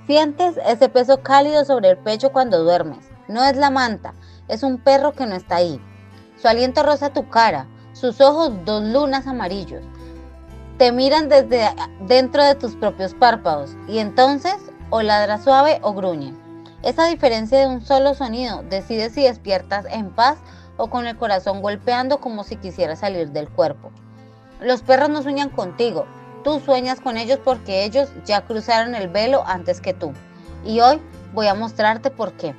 Sientes ese peso cálido sobre el pecho cuando duermes. No es la manta, es un perro que no está ahí. Su aliento roza tu cara, sus ojos dos lunas amarillos. Te miran desde dentro de tus propios párpados y entonces o ladra suave o gruñe. Esa diferencia de un solo sonido decide si despiertas en paz o con el corazón golpeando como si quisiera salir del cuerpo. Los perros no sueñan contigo, tú sueñas con ellos porque ellos ya cruzaron el velo antes que tú. Y hoy voy a mostrarte por qué.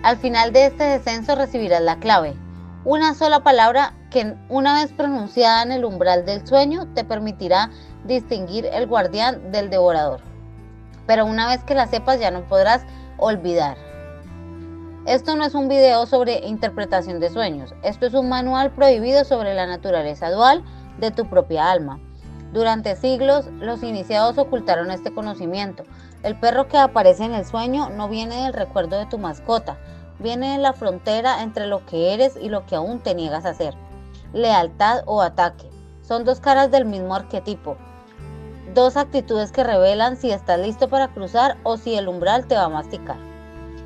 Al final de este descenso recibirás la clave. Una sola palabra que una vez pronunciada en el umbral del sueño te permitirá distinguir el guardián del devorador. Pero una vez que la sepas ya no podrás olvidar. Esto no es un video sobre interpretación de sueños, esto es un manual prohibido sobre la naturaleza dual de tu propia alma. Durante siglos, los iniciados ocultaron este conocimiento. El perro que aparece en el sueño no viene del recuerdo de tu mascota, viene de la frontera entre lo que eres y lo que aún te niegas a hacer. Lealtad o ataque. Son dos caras del mismo arquetipo. Dos actitudes que revelan si estás listo para cruzar o si el umbral te va a masticar.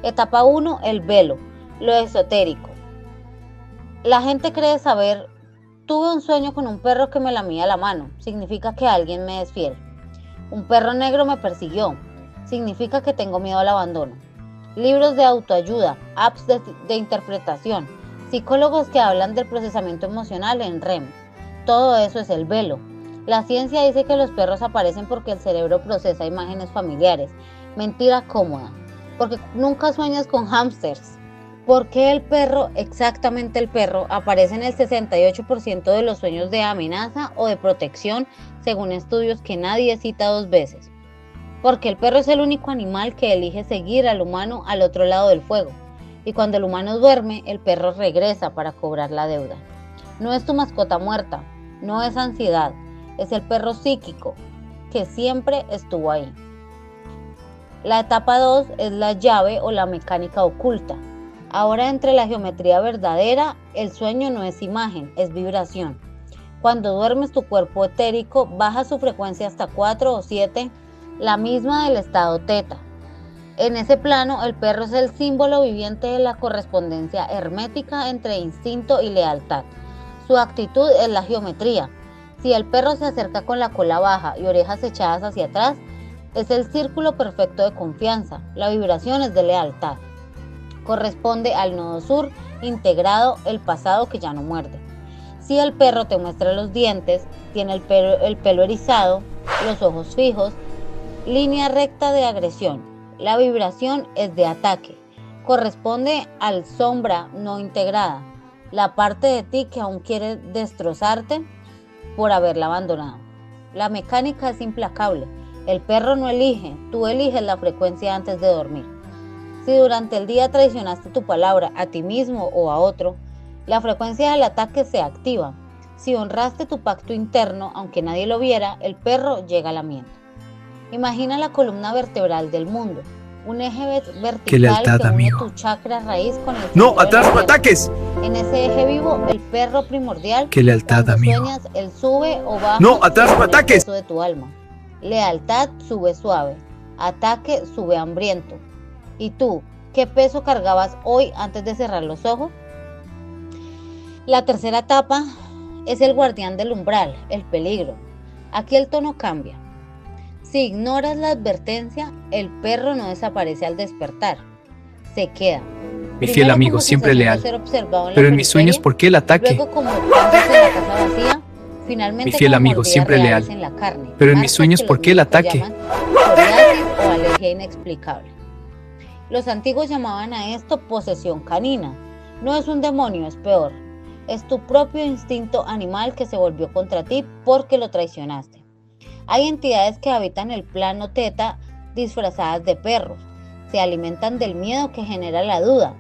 Etapa 1, el velo, lo esotérico. La gente cree saber, tuve un sueño con un perro que me lamía la mano, significa que alguien me es fiel. Un perro negro me persiguió, significa que tengo miedo al abandono. Libros de autoayuda, apps de interpretación, psicólogos que hablan del procesamiento emocional en REM. Todo eso es el velo. La ciencia dice que los perros aparecen porque el cerebro procesa imágenes familiares. Mentira cómoda. Porque nunca sueñas con hámsters. ¿Por qué el perro, exactamente el perro, aparece en el 68% de los sueños de amenaza o de protección, según estudios que nadie cita dos veces? Porque el perro es el único animal que elige seguir al humano al otro lado del fuego. Y cuando el humano duerme, el perro regresa para cobrar la deuda. No es tu mascota muerta, no es ansiedad, es el perro psíquico que siempre estuvo ahí. La etapa 2 es la llave o la mecánica oculta. Ahora entre la geometría verdadera, el sueño no es imagen, es vibración. Cuando duermes tu cuerpo etérico baja su frecuencia hasta 4 o 7, la misma del estado teta. En ese plano, el perro es el símbolo viviente de la correspondencia hermética entre instinto y lealtad. Su actitud es la geometría. Si el perro se acerca con la cola baja y orejas echadas hacia atrás, es el círculo perfecto de confianza. La vibración es de lealtad. Corresponde al nodo sur integrado, el pasado que ya no muerde. Si el perro te muestra los dientes, tiene el pelo erizado, los ojos fijos, línea recta de agresión. La vibración es de ataque. Corresponde al sombra no integrada, la parte de ti que aún quiere destrozarte por haberla abandonado. La mecánica es implacable. El perro no elige, tú eliges la frecuencia antes de dormir. Si durante el día traicionaste tu palabra a ti mismo o a otro, la frecuencia del ataque se activa. Si honraste tu pacto interno, aunque nadie lo viera, el perro llega al lamiento. Imagina la columna vertebral del mundo, un eje vertical que une tu chakra raíz con el ¡No, atrás, no ataques! En ese eje vivo, el perro primordial, ¡Qué lealtad, amigo! Sueñas, él sube o baja. ¡No, atrás, no ataques! De tu alma. Lealtad sube suave, ataque sube hambriento. ¿Y tú, qué peso cargabas hoy antes de cerrar los ojos? La tercera etapa es el guardián del umbral, el peligro. Aquí el tono cambia. Si ignoras la advertencia, el perro no desaparece al despertar, se queda. Mi fiel amigo, siempre leal. Pero en mis sueños, ¿por qué el ataque? Luego, como estás en la casa vacía, finalmente mi fiel amigo, siempre leal. En la carne, pero en mis sueños, ¿por qué el ataque? Psoriasis o alergia inexplicable. Los antiguos llamaban a esto posesión canina. No es un demonio, es peor. Es tu propio instinto animal que se volvió contra ti porque lo traicionaste. Hay entidades que habitan el plano teta disfrazadas de perros. Se alimentan del miedo que genera la duda.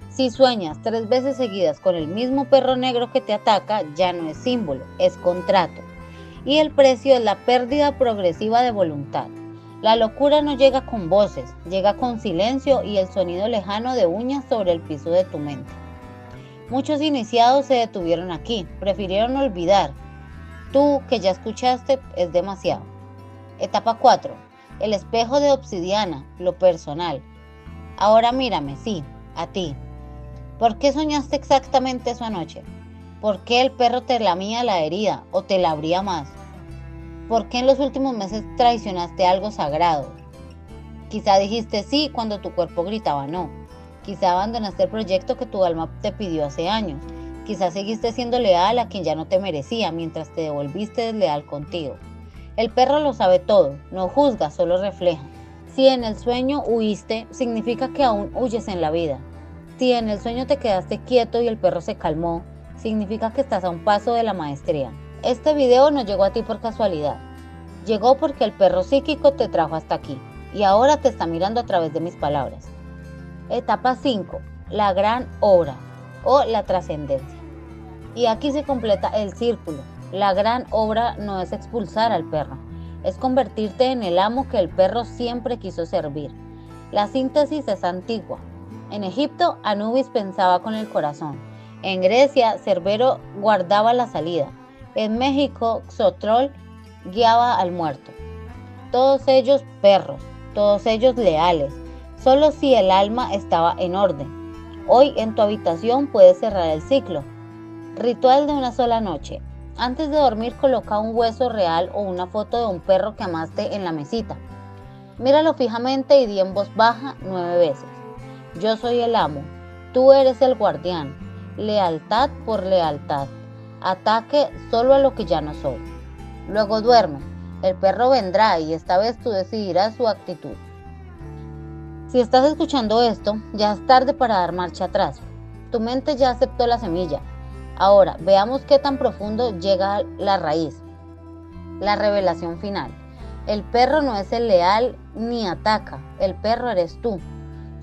Si sueñas 3 veces seguidas con el mismo perro negro que te ataca, ya no es símbolo, es contrato. Y el precio es la pérdida progresiva de voluntad. La locura no llega con voces, llega con silencio y el sonido lejano de uñas sobre el piso de tu mente. Muchos iniciados se detuvieron aquí, prefirieron olvidar. Tú, que ya escuchaste, es demasiado. Etapa 4. el espejo de obsidiana, lo personal. Ahora mírame, sí, a ti. ¿Por qué soñaste exactamente eso anoche? ¿Por qué el perro te lamía la herida o te la abría más? ¿Por qué en los últimos meses traicionaste algo sagrado? Quizá dijiste sí cuando tu cuerpo gritaba no. Quizá abandonaste el proyecto que tu alma te pidió hace años. Quizá seguiste siendo leal a quien ya no te merecía mientras te devolviste desleal contigo. El perro lo sabe todo, no juzga, solo refleja. Si en el sueño huiste, significa que aún huyes en la vida. Si en el sueño te quedaste quieto y el perro se calmó, significa que estás a un paso de la maestría. Este video no llegó a ti por casualidad. Llegó porque el perro psíquico te trajo hasta aquí y ahora te está mirando a través de mis palabras. Etapa 5. La gran obra o la trascendencia. Y aquí se completa el círculo. La gran obra no es expulsar al perro, es convertirte en el amo que el perro siempre quiso servir. La síntesis es antigua. En Egipto, Anubis pensaba con el corazón. En Grecia, Cerbero guardaba la salida. En México, Xotrol guiaba al muerto. Todos ellos perros, todos ellos leales, solo si el alma estaba en orden. Hoy en tu habitación puedes cerrar el ciclo. Ritual de una sola noche. Antes de dormir, coloca un hueso real o una foto de un perro que amaste en la mesita. Míralo fijamente y di en voz baja 9 veces. Yo soy el amo, tú eres el guardián. Lealtad por lealtad. Ataque solo a lo que ya no soy. Luego duerme. El perro vendrá y esta vez tú decidirás su actitud. Si estás escuchando esto, ya es tarde para dar marcha atrás. Tu mente ya aceptó la semilla. Ahora, veamos qué tan profundo llega la raíz. La revelación final. El perro no es el leal ni ataca. El perro eres tú.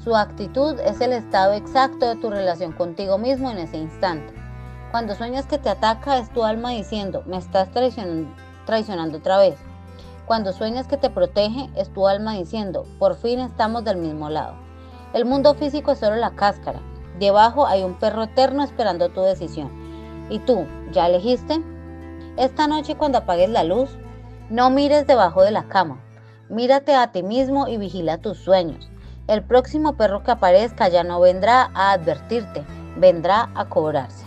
Su actitud es el estado exacto de tu relación contigo mismo en ese instante. Cuando sueñas que te ataca, es tu alma diciendo, me estás traicionando otra vez. Cuando sueñas que te protege, es tu alma diciendo, por fin estamos del mismo lado. El mundo físico es solo la cáscara. Debajo hay un perro eterno esperando tu decisión. ¿Y tú, ya elegiste? Esta noche cuando apagues la luz, no mires debajo de la cama. Mírate a ti mismo y vigila tus sueños. El próximo perro que aparezca ya no vendrá a advertirte, vendrá a cobrarse.